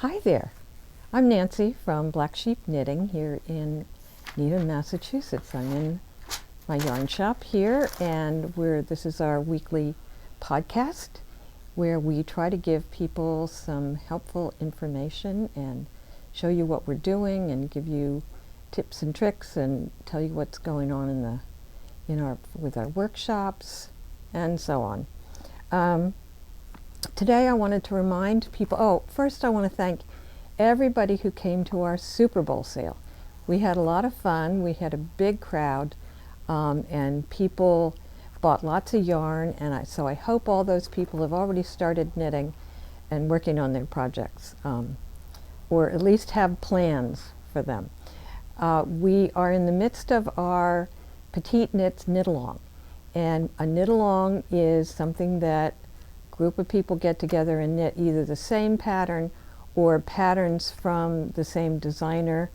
Hi there. I'm Nancy from Black Sheep Knitting here in Needham, Massachusetts. I'm in my yarn shop here, and this is our weekly podcast where we try to give people some helpful information and show you what we're doing and give you tips and tricks and tell you what's going on with our workshops and so on. Today I wanted to remind people, first I want to thank everybody who came to our Super Bowl sale. We had a lot of fun. We had a big crowd and people bought lots of yarn, and so I hope all those people have already started knitting and working on their projects, or at least have plans for them. We are in the midst of our Petiteknit Knit-Along, and a knit-along is something that a group of people get together and knit either the same pattern or patterns from the same designer.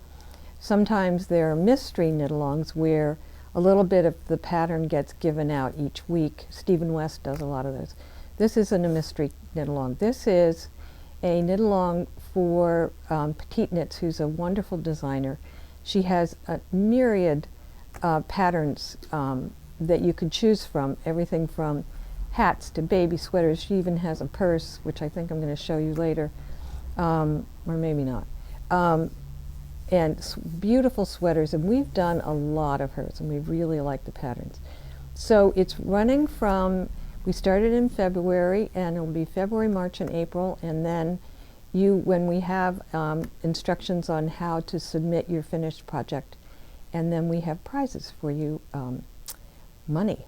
Sometimes there are mystery knit-alongs where a little bit of the pattern gets given out each week. Stephen West does a lot of those. This isn't a mystery knit-along. This is a knit-along for Petiteknit, who's a wonderful designer. She has a myriad patterns that you can choose from, everything from hats to baby sweaters. She even has a purse, which I think I'm going to show you later, or maybe not. And beautiful sweaters, and we've done a lot of hers, and we really like the patterns. So it's running from, we started in February, and it'll be February, March, and April, and then when we have instructions on how to submit your finished project, and then we have prizes for you, money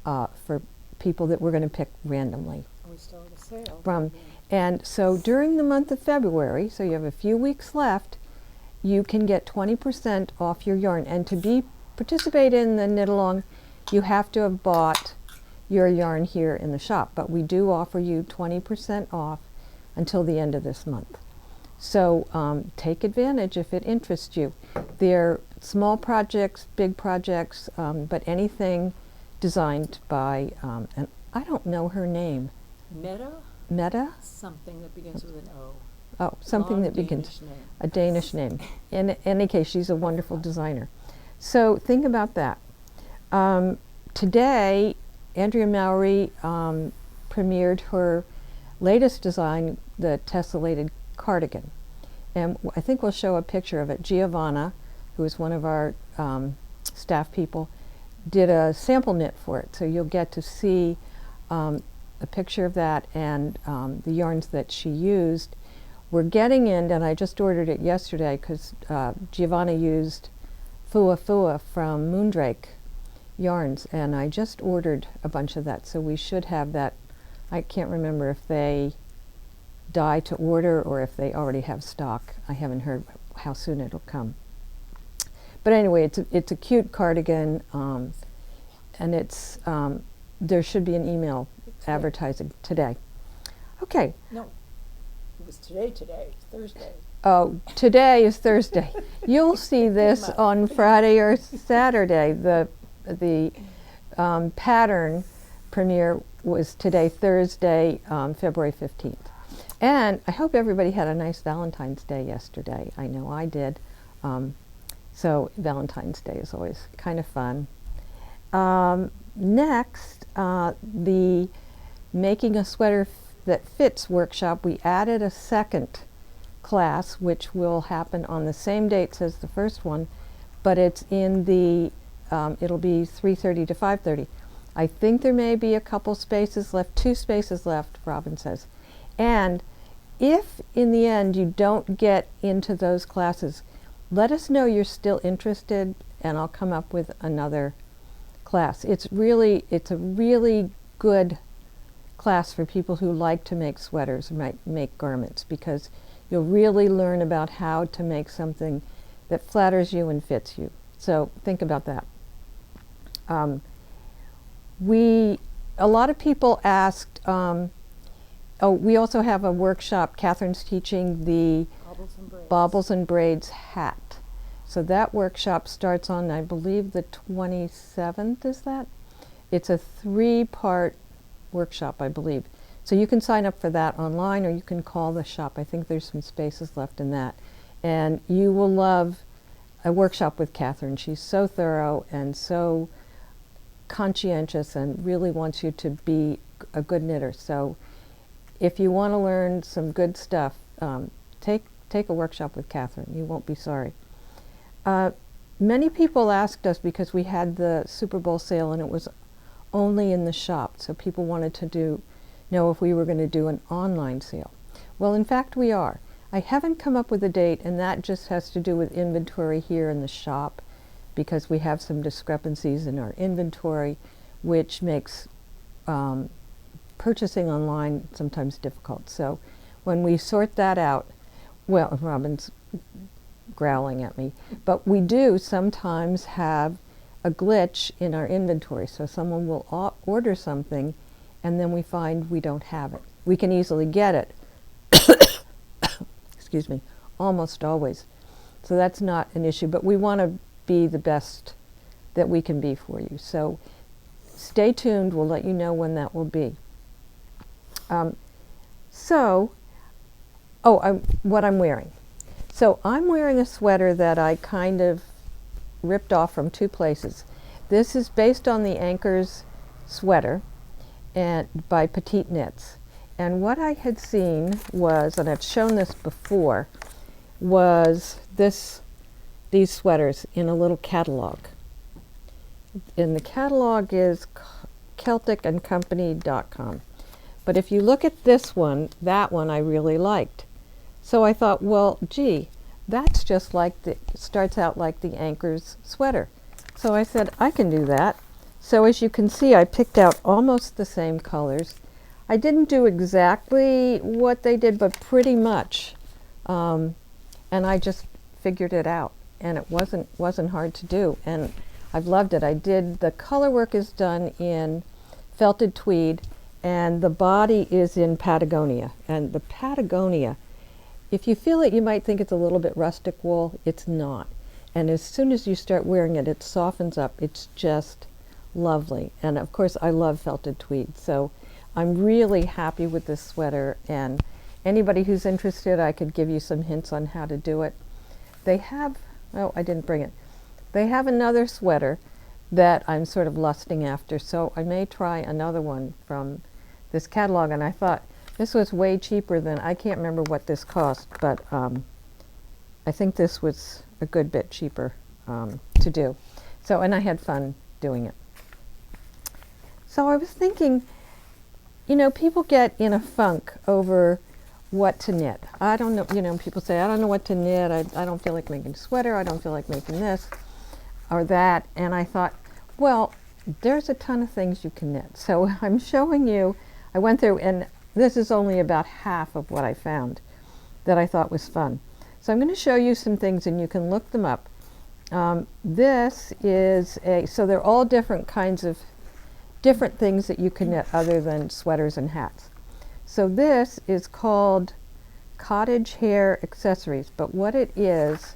for people that we're going to pick randomly. We started a sale. And so during the month of February, so you have a few weeks left, you can get 20% off your yarn. And to participate in the knit-along, you have to have bought your yarn here in the shop. But we do offer you 20% off until the end of this month. So take advantage if it interests you. They're small projects, big projects, but anything designed by, and I don't know her name. Meta? Something that begins with an O. Oh, something that begins, a Danish name. In any case, she's a wonderful designer. So think about that. Today, Andrea Lowry premiered her latest design, the Tesselated Cardigan. And I think we'll show a picture of it. Giovanna, who is one of our staff people, did a sample knit for it. So you'll get to see a picture of that and the yarns that she used. We're getting in, and I just ordered it yesterday because Giovanna used Fua Fua from Moondrake yarns, and I just ordered a bunch of that, so we should have that. I can't remember if they die to order or if they already have stock. I haven't heard how soon it'll come. But anyway, it's a cute cardigan, and it's there should be an email advertising today. Okay. No, it was today, it's Thursday. Oh, today is Thursday. You'll see this on Friday or Saturday. The pattern premiere was today, Thursday, February 15th. And I hope everybody had a nice Valentine's Day yesterday. I know I did. So Valentine's Day is always kind of fun. Next, the Making a Sweater That Fits workshop, we added a second class, which will happen on the same dates as the first one, but it's in the, it'll be 3:30 to 5:30. I think there may be a couple spaces left, 2 spaces left, Robin says. And if in the end you don't get into those classes, let us know you're still interested, and I'll come up with another class. It's a really good class for people who like to make sweaters, make garments, because you'll really learn about how to make something that flatters you and fits you. So think about that. A lot of people asked, we also have a workshop. Catherine's teaching the Baubles and Braids hat. So that workshop starts on, I believe, the 27th, is that? It's a 3-part workshop, I believe. So you can sign up for that online, or you can call the shop. I think there's some spaces left in that. And you will love a workshop with Catherine. She's so thorough and so conscientious and really wants you to be a good knitter. So if you want to learn some good stuff, take a workshop with Catherine. You won't be sorry. Many people asked us, because we had the Super Bowl sale and it was only in the shop, so people wanted to know if we were going to do an online sale. Well, in fact, we are. I haven't come up with a date, and that just has to do with inventory here in the shop, because we have some discrepancies in our inventory, which makes purchasing online sometimes difficult. So when we sort that out, well, Robin's growling at me, but we do sometimes have a glitch in our inventory. So someone will order something and then we find we don't have it. We can easily get it, excuse me, almost always. So that's not an issue, but we want to be the best that we can be for you. So stay tuned, we'll let you know when that will be. What I'm wearing. So I'm wearing a sweater that I kind of ripped off from two places. This is based on the Anchors sweater and by Petiteknit. And what I had seen was, and I've shown this before, was these sweaters in a little catalog. And the catalog is celticandcompany.com. But if you look at this one, that one I really liked. So I thought, well, gee, that's just like starts out like the Anchors sweater. So I said, I can do that. So as you can see, I picked out almost the same colors. I didn't do exactly what they did, but pretty much. And I just figured it out. And it wasn't hard to do. And I've loved it. The color work is done in felted tweed, and the body is in Patagonia. And the Patagonia, if you feel it, you might think it's a little bit rustic wool. It's not. And as soon as you start wearing it, it softens up. It's just lovely. And of course, I love felted tweed. So I'm really happy with this sweater. And anybody who's interested, I could give you some hints on how to do it. They have, oh, I didn't bring it. They have another sweater that I'm sort of lusting after. So I may try another one from this catalog. And I thought, this was way cheaper than, I can't remember what this cost, but I think this was a good bit cheaper to do. So, and I had fun doing it. So I was thinking, people get in a funk over what to knit. I don't know, people say, I don't know what to knit. I don't feel like making a sweater. I don't feel like making this or that. And I thought, well, there's a ton of things you can knit. So I'm showing you, I went through, and this is only about half of what I found that I thought was fun. So I'm going to show you some things and you can look them up. This is so they're all different kinds of different things that you can knit other than sweaters and hats. So this is called cottage hair accessories, but what it is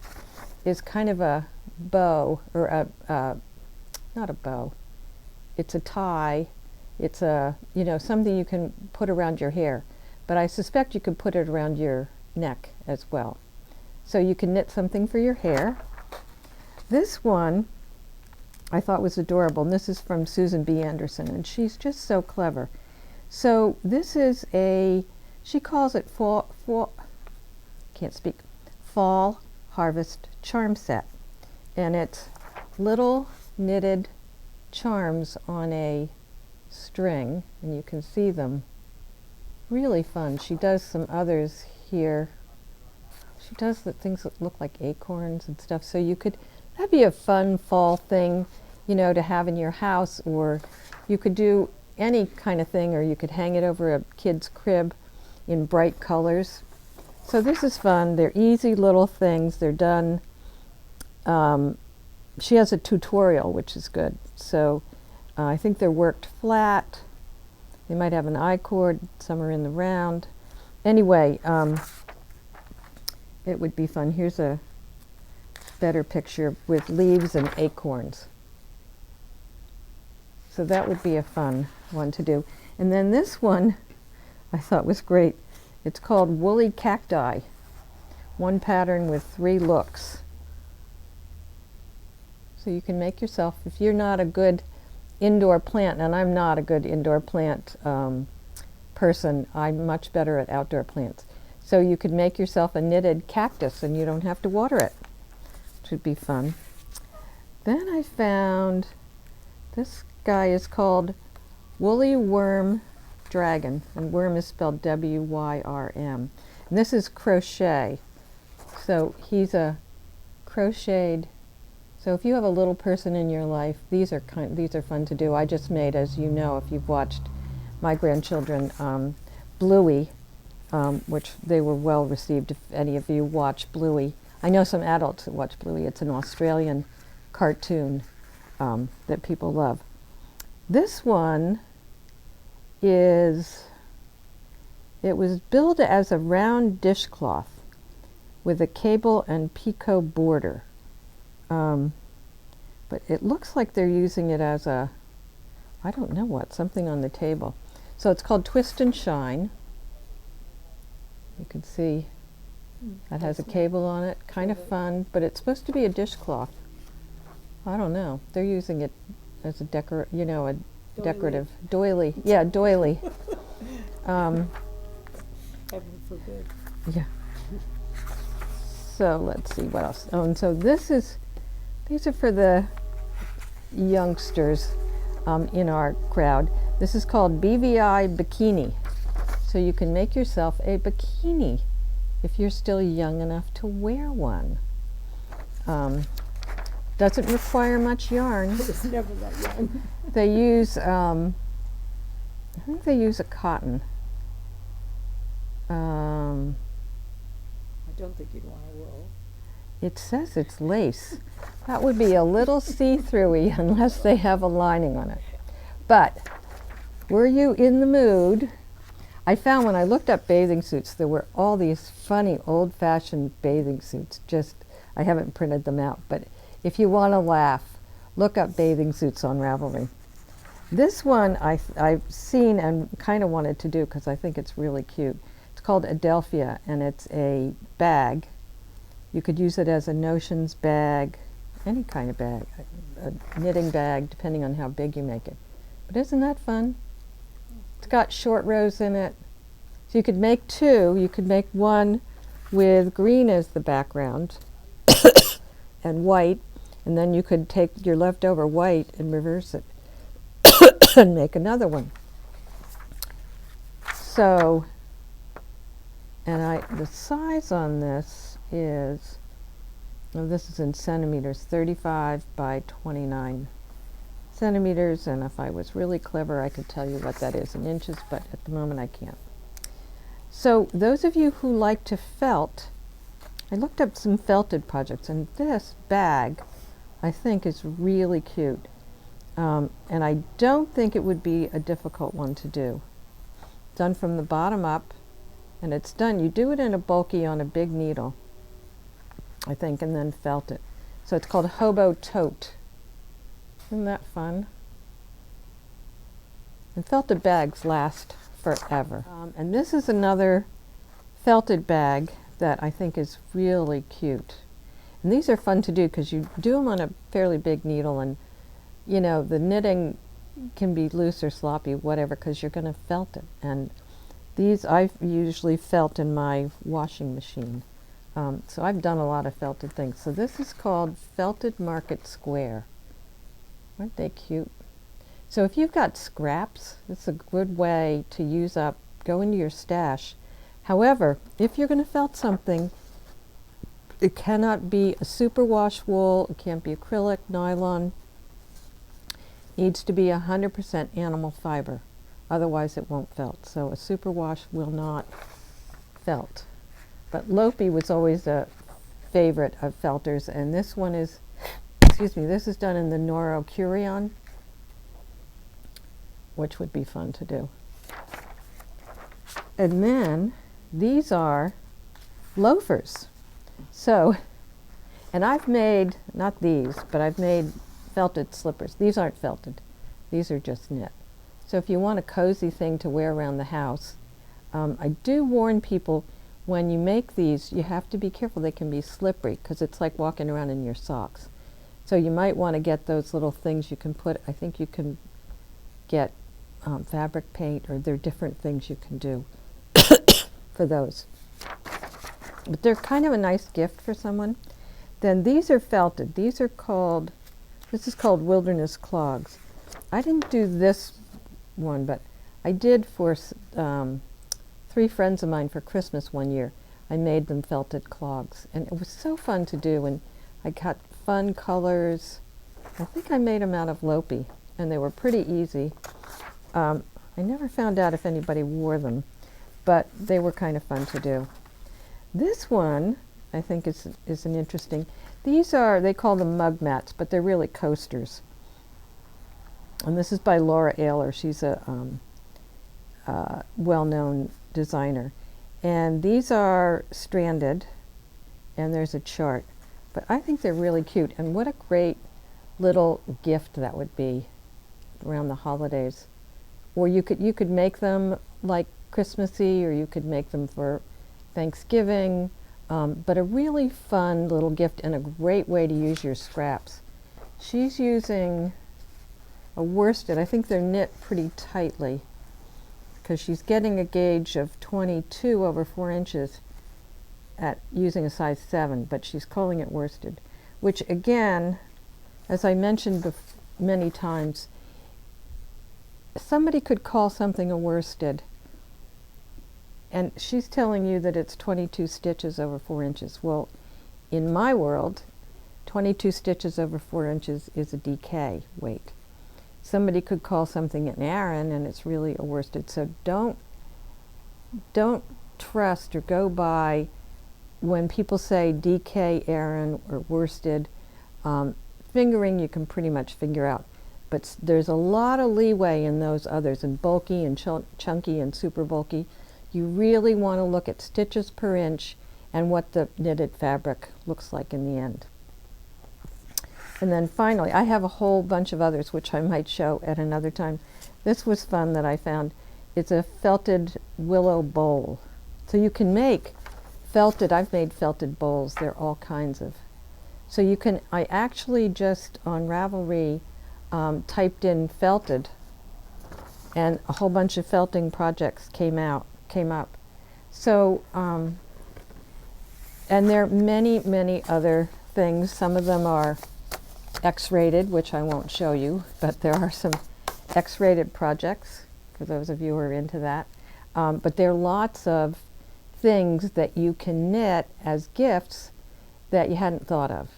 kind of a bow, or not a bow, it's a tie. It's something you can put around your hair, but I suspect you could put it around your neck as well. So you can knit something for your hair. This one I thought was adorable, and this is from Susan B. Anderson, and she's just so clever. So this is she calls it fall harvest charm set, and it's little knitted charms on a string, and you can see them. Really fun. She does some others here. She does the things that look like acorns and stuff, so that'd be a fun fall thing, to have in your house, or you could do any kind of thing, or you could hang it over a kid's crib in bright colors. So this is fun. They're easy little things. They're done. She has a tutorial, which is good. So I think they're worked flat. They might have an I-cord, some are in the round. Anyway, it would be fun. Here's a better picture with leaves and acorns. So that would be a fun one to do. And then this one, I thought was great. It's called Woolly Cacti. One pattern with 3 looks. So you can make yourself, if you're not a good indoor plant, and I'm not a good indoor plant person, I'm much better at outdoor plants. So you could make yourself a knitted cactus and you don't have to water it, which would be fun. Then I found, this guy is called Woolly Worm Dragon, and worm is spelled W-Y-R-M. And this is crochet. So he's a crocheted, so if you have a little person in your life, these are fun to do. I just made, as you know, if you've watched my grandchildren, Bluey, which they were well received if any of you watch Bluey. I know some adults that watch Bluey. It's an Australian cartoon that people love. This one is, it was billed as a round dishcloth with a cable and picot border. But it looks like they're using it as a, I don't know what, something on the table. So it's called Twist and Shine. You can see that has a cable on it, kind of fun, but it's supposed to be a dishcloth. I don't know. They're using it as a decorative doily. Yeah, doily. Heaven forbid. Yeah. So let's see what else. Oh, and so these are for the youngsters in our crowd. This is called BVI Bikini. So you can make yourself a bikini if you're still young enough to wear one. Doesn't require much yarn. It's never that young. They use, I think they use a cotton. I don't think you'd want a wool. It says it's lace. That would be a little see-through-y unless they have a lining on it. But were you in the mood? I found when I looked up bathing suits, there were all these funny old-fashioned bathing suits. Just, I haven't printed them out, but if you want to laugh, look up bathing suits on Ravelry. This one I've seen and kind of wanted to do because I think it's really cute. It's called Adelphia, and it's a bag. You could use it as a notions bag, any kind of bag, a knitting bag, depending on how big you make it. But isn't that fun? It's got short rows in it. So you could make 2. You could make one with green as the background and white, and then you could take your leftover white and reverse it and make another one. So, and the size on this is, this is in centimeters, 35 by 29 centimeters, and if I was really clever I could tell you what that is in inches, but at the moment I can't. So those of you who like to felt, I looked up some felted projects, and this bag I think is really cute, and I don't think it would be a difficult one to do. Done from the bottom up, and it's done, you do it in a bulky on a big needle, I think, and then felt it. So it's called Hobo Tote. Isn't that fun? And felted bags last forever. And this is another felted bag that I think is really cute. And these are fun to do because you do them on a fairly big needle, and you know, the knitting can be loose or sloppy, whatever, because you're going to felt it. And these I usually felt in my washing machine. So I've done a lot of felted things. So this is called Felted Market Square. Aren't they cute? So if you've got scraps, it's a good way to use up, go into your stash. However, if you're going to felt something, it cannot be a superwash wool, it can't be acrylic, nylon. It needs to be 100% animal fiber. Otherwise it won't felt. So a superwash will not felt. But Lopi was always a favorite of felters, and this one is, excuse me, this is done in the Noro Curion, which would be fun to do. And then these are loafers. So, and I've made, not these, but I've made felted slippers. These aren't felted. These are just knit. So if you want a cozy thing to wear around the house, I do warn people, when you make these, you have to be careful. They can be slippery because it's like walking around in your socks. So you might want to get those little things you can put. I think you can get fabric paint, or there are different things you can do for those. But they're kind of a nice gift for someone. Then these are felted. This is called Wilderness Clogs. I didn't do this one, but I did for 3 friends of mine for Christmas one year. I made them felted clogs, and it was so fun to do, and I got fun colors. I think I made them out of Lopi, and they were pretty easy. I never found out if anybody wore them, but they were kind of fun to do. This one, I think, is an interesting. They call them mug mats, but they're really coasters. And this is by Laura Ayler. She's a well-known designer. And these are stranded, and there's a chart. But I think they're really cute, and what a great little gift that would be around the holidays. Or you could make them like Christmassy, or you could make them for Thanksgiving, but a really fun little gift and a great way to use your scraps. She's using a worsted. I think they're knit pretty tightly because she's getting a gauge of 22 over 4 inches at using a size 7, but she's calling it worsted, which again, as I mentioned many times, somebody could call something a worsted, and she's telling you that it's 22 stitches over 4 inches. Well, in my world, 22 stitches over 4 inches is a DK weight. Somebody could call something an Aran, and it's really a worsted. So don't trust or go by when people say DK, Aran, or worsted. Fingering you can pretty much figure out, but there's a lot of leeway in those others, and bulky and chunky and super bulky. You really want to look at stitches per inch and what the knitted fabric looks like in the end. And then finally, I have a whole bunch of others which I might show at another time. This was fun that I found. It's a felted willow bowl. So you can make felted, I've made felted bowls. They're all kinds of. So you can, I actually just on Ravelry typed in felted, and a whole bunch of felting projects came up. So, and there are many other things. Some of them are X-rated, which I won't show you, but there are some X-rated projects for those of you who are into that. But there are lots of things that you can knit as gifts that you hadn't thought of,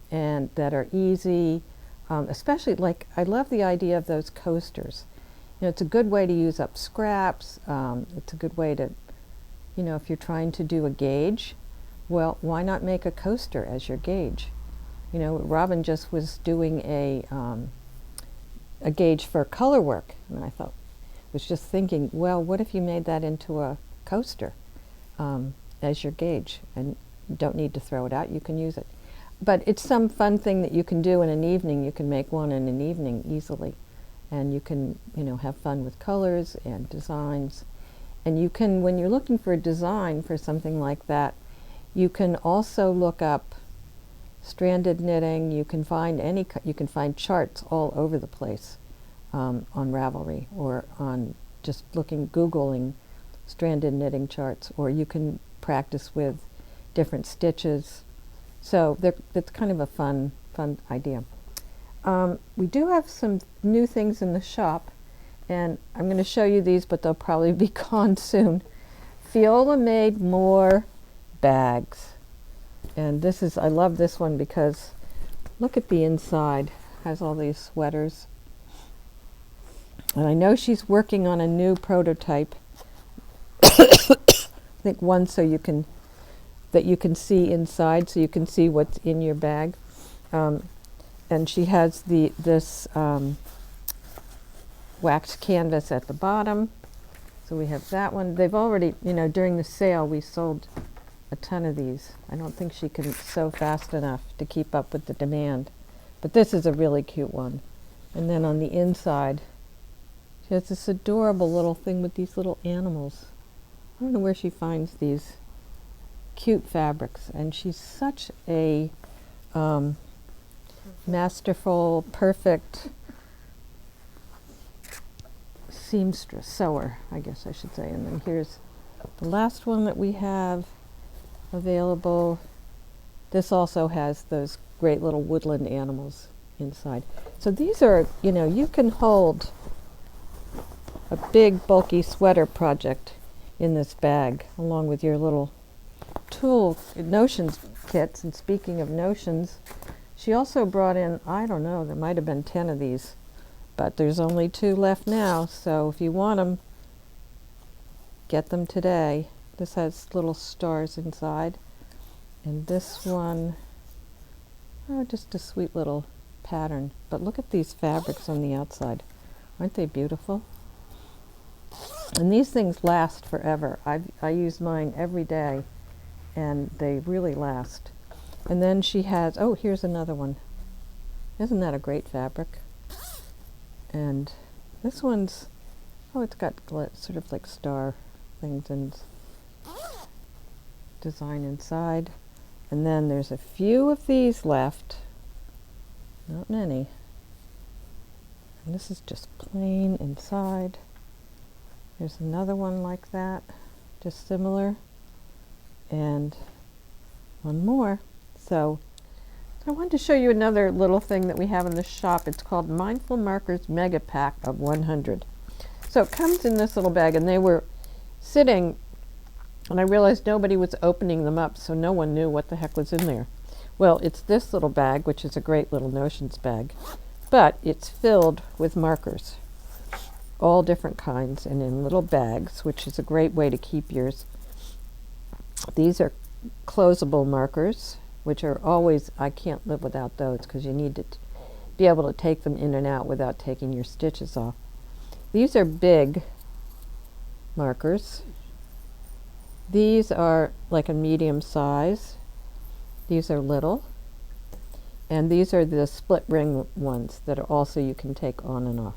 and that are easy, especially like, I love the idea of those coasters. You know, it's a good way to use up scraps. It's a good way to, you know, if you're trying to do a gauge, well, why not make a coaster as your gauge? You know, Robin just was doing a gauge for color work, and I was just thinking, well, what if you made that into a coaster as your gauge, and you don't need to throw it out, you can use it. But it's some fun thing that you can do in an evening. You can make one in an evening easily, and you can, you know, have fun with colors and designs. And you can, when you're looking for a design for something like that, you can also look up stranded knitting. You can find you can find charts all over the place on Ravelry, or on just Googling stranded knitting charts, or you can practice with different stitches. So it's kind of a fun idea. We do have some new things in the shop, and I'm going to show you these, but they'll probably be gone soon. Fiola made more bags, and I love this one because look at the inside. It has all these sweaters, and I know she's working on a new prototype. I think one that you can see inside, so you can see what's in your bag. And she has this waxed canvas at the bottom. So we have that one. They've already, you know, during the sale, we sold a ton of these. I don't think she can sew fast enough to keep up with the demand. But this is a really cute one. And then on the inside, she has this adorable little thing with these little animals. I don't know where she finds these cute fabrics, and she's such a masterful, perfect seamstress, sewer, I guess I should say. And then here's the last one that we have available. This also has those great little woodland animals inside. So these are, you know, you can hold a big bulky sweater project in this bag along with your little tool notions kits. And speaking of notions, she also brought in, I don't know, there might have been 10 of these, but there's only 2 left now, so if you want them, get them today. This has little stars inside, and this one, oh, just a sweet little pattern. But look at these fabrics on the outside. Aren't they beautiful? And these things last forever. I use mine every day, and they really last. And then she has, oh, here's another one. Isn't that a great fabric? And this one's, oh, it's got sort of like star things and design inside. And then there's a few of these left, not many. And this is just plain inside. There's another one like that, just similar. And one more. So I wanted to show you another little thing that we have in the shop. It's called Mindful Markers Mega Pack of 100. So it comes in this little bag, and they were sitting, and I realized nobody was opening them up, so no one knew what the heck was in there. Well, it's this little bag, which is a great little notions bag, but it's filled with markers, all different kinds, and in little bags, which is a great way to keep yours. These are closable markers, which are always, I can't live without those, because you need to be able to take them in and out without taking your stitches off. These are big markers. These are like a medium size. These are little. And these are the split ring ones that are also you can take on and off.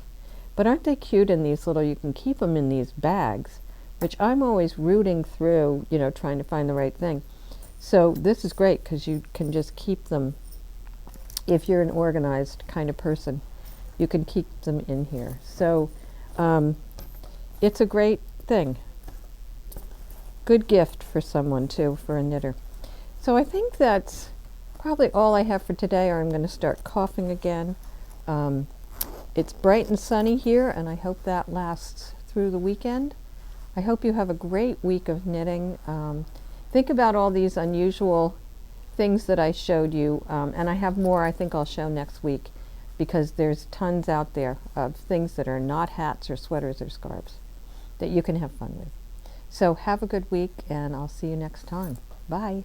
But aren't they cute in these little, you can keep them in these bags, which I'm always rooting through, you know, trying to find the right thing. So this is great because you can just keep them, if you're an organized kind of person, you can keep them in here. So it's a great thing. Good gift for someone too, for a knitter. So I think that's probably all I have for today, or I'm going to start coughing again. It's bright and sunny here, and I hope that lasts through the weekend. I hope you have a great week of knitting. Think about all these unusual things that I showed you, and I have more I think I'll show next week, because there's tons out there of things that are not hats or sweaters or scarves that you can have fun with. So have a good week, and I'll see you next time. Bye.